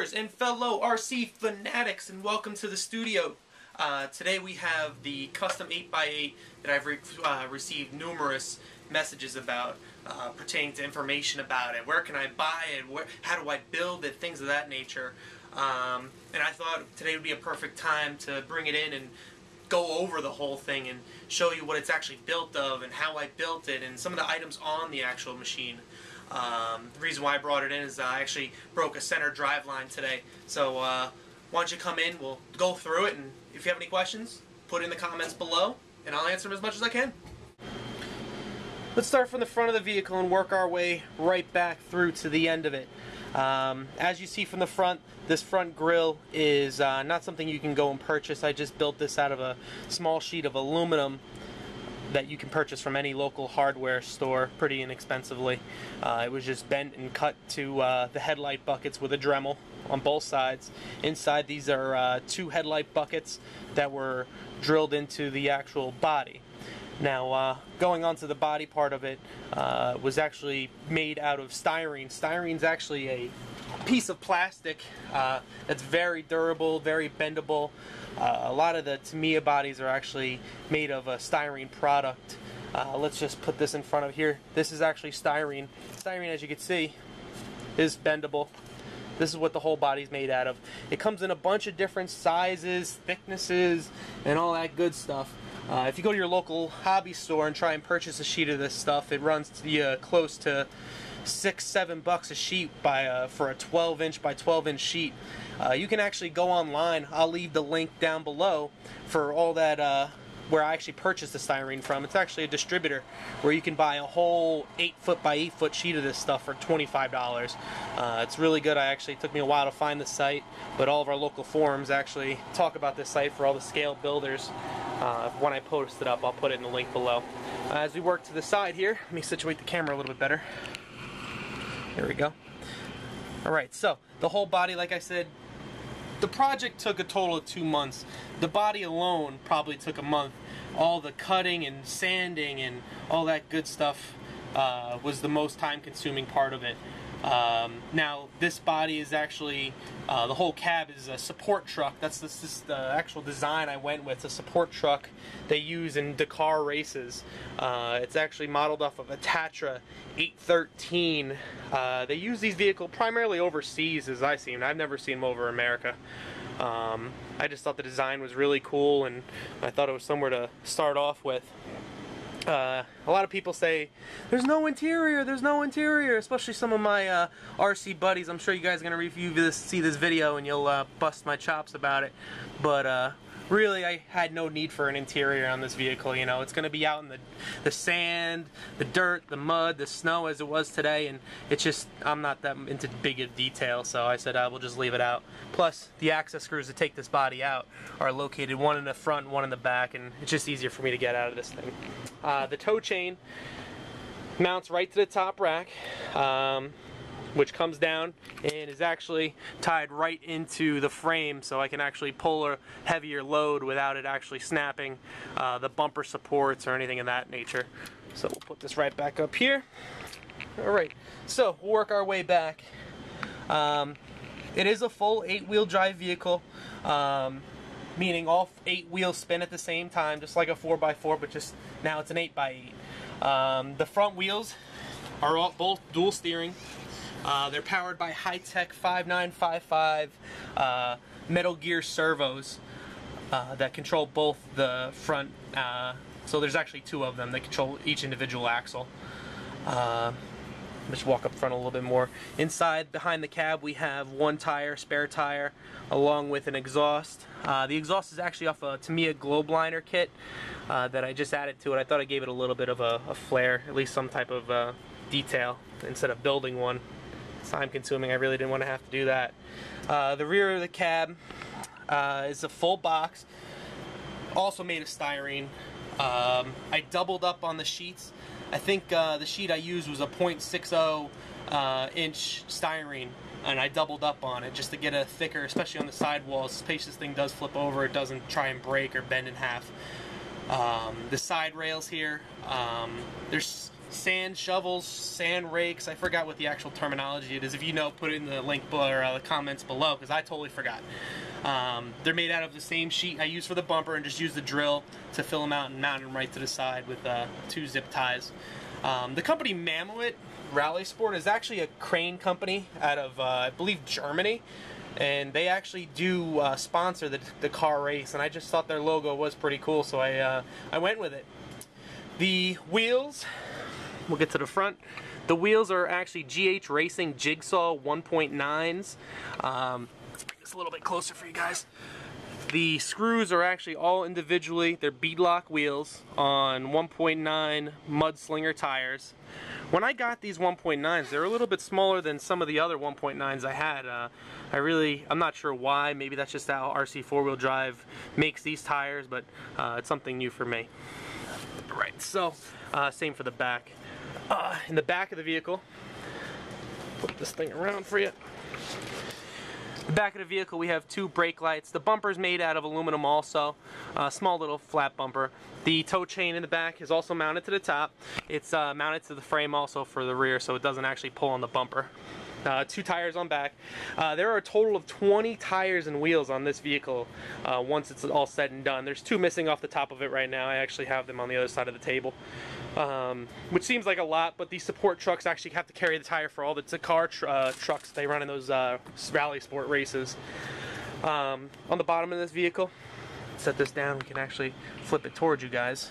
viewers and fellow RC fanatics, and welcome to the studio. Today we have the custom 8x8 that I've received numerous messages about pertaining to information about it. Where can I buy it? How do I build it? Things of that nature. And I thought today would be a perfect time to bring it in and go over the whole thing and show you what it's actually built of and how I built it and some of the items on the actual machine. The reason why I brought it in is I actually broke a center drive line today. So why don't you come in, we'll go through it, and if you have any questions, put it in the comments below and I'll answer them as much as I can. Let's start from the front of the vehicle and work our way right back through to the end of it. As you see from the front, this front grille is not something you can go and purchase. I just built this out of a small sheet of aluminum that you can purchase from any local hardware store pretty inexpensively. It was just bent and cut to the headlight buckets with a Dremel on both sides. Inside, these are two headlight buckets that were drilled into the actual body. Now, going on to the body part of it, was actually made out of styrene. Styrene's actually a piece of plastic that's very durable, very bendable. A lot of the Tamiya bodies are actually made of a styrene product. Let's just put this in front of here. This is actually styrene. Styrene, as you can see, is bendable. This is what the whole body's made out of. It comes in a bunch of different sizes, thicknesses, and all that good stuff. If you go to your local hobby store and try and purchase a sheet of this stuff, it runs to you close to $6-7 a sheet for a 12-inch by 12-inch sheet. You can actually go online. I'll leave the link down below for all that where I actually purchased the styrene from. It's actually a distributor where you can buy a whole 8-foot by 8-foot sheet of this stuff for $25. It's really good. It took me a while to find the site, but all of our local forums actually talk about this site for all the scale builders. When I post it up, I'll put it in the link below. As we work to the side here, let me situate the camera a little bit better. There we go. Alright, so the whole body, like I said, the project took a total of 2 months. The body alone probably took a month. All the cutting and sanding and all that good stuff was the most time-consuming part of it. Now, this body is actually, the whole cab is a support truck. That's the actual design I went with, a support truck they use in Dakar races. It's actually modeled off of a Tatra 813. They use these vehicles primarily overseas, as I see them. I've never seen them over America. I just thought the design was really cool, and I thought it was somewhere to start off with. A lot of people say, there's no interior, especially some of my RC buddies. I'm sure you guys are going to see this video and you'll bust my chops about it. But really, I had no need for an interior on this vehicle. You know, it's going to be out in the sand, the dirt, the mud, the snow as it was today, and it's just, I'm not that into big of detail, so I said we'll just leave it out. Plus, the access screws to take this body out are located one in the front and one in the back, and it's just easier for me to get out of this thing. The tow chain mounts right to the top rack, which comes down and is actually tied right into the frame, so I can actually pull a heavier load without it actually snapping the bumper supports or anything of that nature. So we'll put this right back up here. Alright, so we'll work our way back. It is a full 8-wheel drive vehicle, meaning all 8 wheels spin at the same time, just like a 4x4, but just now it's an 8x8. The front wheels are both dual steering. They're powered by high-tech 5955 Metal Gear servos that control both the front. So there's actually 2 of them that control each individual axle. Let's walk up front a little bit more. Inside, behind the cab, we have 1 tire, spare tire, along with an exhaust. The exhaust is actually off a Tamiya Globe Liner kit that I just added to it. I thought I gave it a little bit of a flair, at least some type of detail, instead of building one. It's time consuming, I really didn't want to have to do that. The rear of the cab is a full box, also made of styrene. I doubled up on the sheets. I think the sheet I used was a 0.60 inch styrene, and I doubled up on it just to get a thicker, especially on the sidewalls. In case this thing does flip over, it doesn't try and break or bend in half. The side rails here, there's sand shovels, sand rakes. I forgot what the actual terminology it is. If you know, put it in the link below or the comments below, because I totally forgot. They're made out of the same sheet I use for the bumper, and just use the drill to fill them out and mount them right to the side with 2 zip ties. The company Mammoet Rally Sport is actually a crane company out of, I believe, Germany. And they actually do sponsor the car race, and I just thought their logo was pretty cool, so I went with it. The wheels, we'll get to the front. The wheels are actually GH Racing Jigsaw 1.9s. Let's bring this a little bit closer for you guys. The screws are actually all individually. They're beadlock wheels on 1.9 Mudslinger tires. When I got these 1.9s, they're a little bit smaller than some of the other 1.9s I had. I'm not sure why. Maybe that's just how RC 4-wheel drive makes these tires, but it's something new for me. Right, so same for the back. In the back of the vehicle, put this thing around for you. The back of the vehicle, we have 2 brake lights. The bumper's made out of aluminum also. Small little flat bumper. The tow chain in the back is also mounted to the top. It's mounted to the frame also for the rear, so it doesn't actually pull on the bumper. 2 tires on back. There are a total of 20 tires and wheels on this vehicle once it's all said and done. There's 2 missing off the top of it right now. I actually have them on the other side of the table. Which seems like a lot, but these support trucks actually have to carry the tire for all the trucks they run in those rally sport races. On the bottom of this vehicle, set this down, we can actually flip it towards you guys.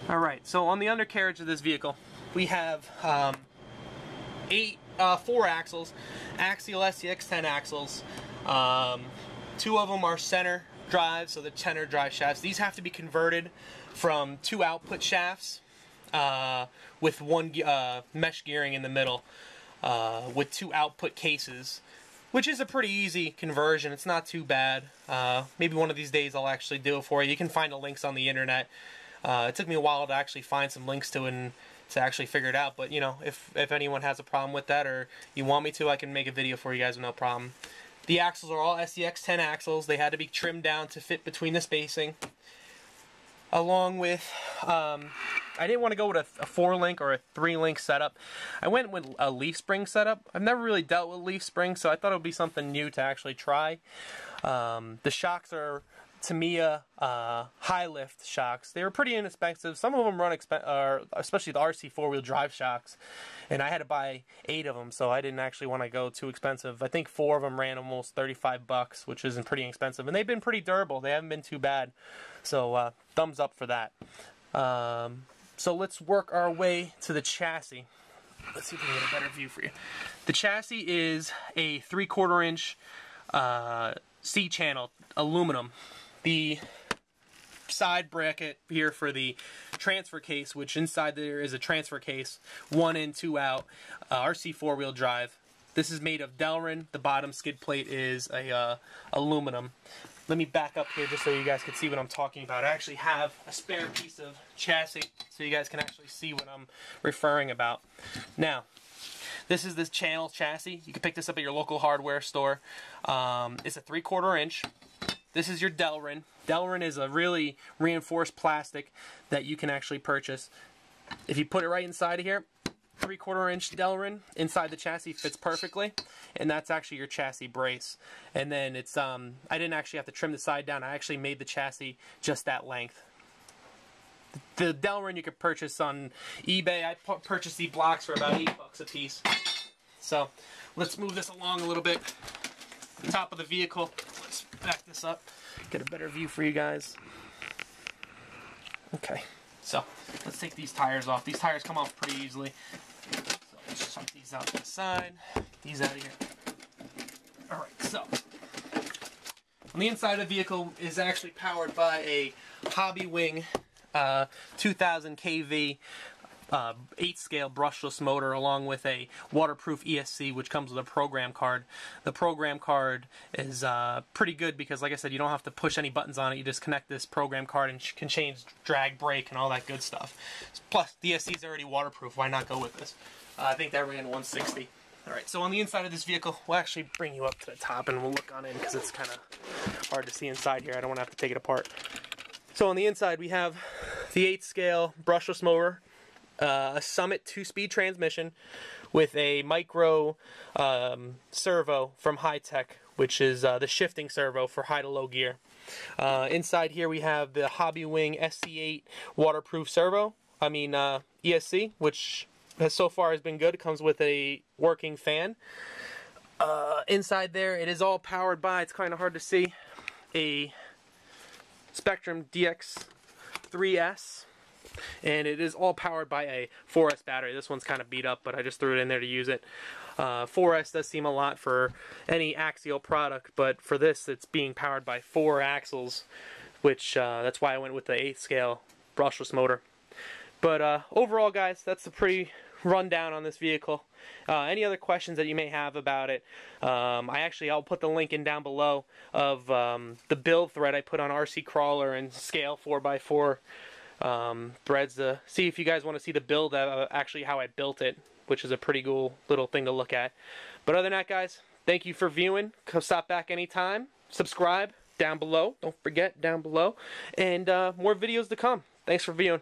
Alright, so on the undercarriage of this vehicle, we have 4 axles, axial SCX10 axles. 2 of them are center drive, so the center drive shafts. These have to be converted from 2 output shafts with 1 mesh gearing in the middle with 2 output cases, which is a pretty easy conversion. It's not too bad. Maybe one of these days I'll actually do it for you. You can find the links on the internet. It took me a while to actually find some links to it and to actually figure it out, but you know, if anyone has a problem with that or you want me to, I can make a video for you guys with no problem. The axles are all SCX10 axles. They had to be trimmed down to fit between the spacing. Along with, I didn't want to go with a 4-link or a 3-link setup. I went with a leaf spring setup. I've never really dealt with leaf springs, so I thought it would be something new to actually try. The shocks are Tamiya high lift shocks. They were pretty inexpensive. Some of them run especially the RC 4-wheel drive shocks, and I had to buy 8 of them, so I didn't actually want to go too expensive. I think 4 of them ran almost 35 bucks, which isn't pretty expensive, and they've been pretty durable. They haven't been too bad, so thumbs up for that. So let's work our way to the chassis. Let's see if we can get a better view for you. The chassis is a 3/4 inch C-channel aluminum. The side bracket here for the transfer case, which inside there is a transfer case, 1 in, 2 out, RC 4-wheel drive. This is made of Delrin. The bottom skid plate is a aluminum. Let me back up here just so you guys can see what I'm talking about. I actually have a spare piece of chassis so you guys can actually see what I'm referring about. Now, this is this channel chassis. You can pick this up at your local hardware store. It's a 3/4 inch. This is your Delrin. Delrin is a really reinforced plastic that you can actually purchase. If you put it right inside of here, 3/4 inch Delrin inside the chassis fits perfectly, and that's actually your chassis brace. And then it's I didn't actually have to trim the side down. I actually made the chassis just that length. The Delrin you could purchase on eBay. I purchased these blocks for about $8 a piece. So let's move this along a little bit. The top of the vehicle. Let's back this up. Get a better view for you guys. Okay, so let's take these tires off. These tires come off pretty easily. So let's chuck these out to the side. These out of here. Alright, so on the inside of the vehicle is actually powered by a Hobby Wing 2000 kV 8-scale brushless motor, along with a waterproof ESC, which comes with a program card. The program card is pretty good because, like I said, you don't have to push any buttons on it. You just connect this program card and can change drag, brake, and all that good stuff. Plus, the ESC is already waterproof. Why not go with this? I think that ran 160. Alright, so on the inside of this vehicle, we'll actually bring you up to the top and we'll look on in because it's kind of hard to see inside here. I don't want to have to take it apart. So on the inside we have the 8 scale brushless motor, a Summit 2-speed transmission with a micro servo from High-Tech, which is the shifting servo for high to low gear. Inside here we have the Hobbywing SC8 waterproof servo, ESC, which so far has been good. It comes with a working fan. Inside there, it is all powered by, it's kind of hard to see, a Spectrum DX3S, and it is all powered by a 4S battery. This one's kind of beat up, but I just threw it in there to use it. 4S does seem a lot for any axial product, but for this it's being powered by 4 axles, which that's why I went with the 8th scale brushless motor. But overall, guys, that's a pretty rundown on this vehicle. Any other questions that you may have about it, I'll put the link in down below of the build thread I put on RC Crawler and scale 4x4 threads to see if you guys want to see the build, actually how I built it, which is a pretty cool little thing to look at. But other than that, guys, thank you for viewing. Come stop back anytime. Subscribe down below. Don't forget, down below. And more videos to come. Thanks for viewing.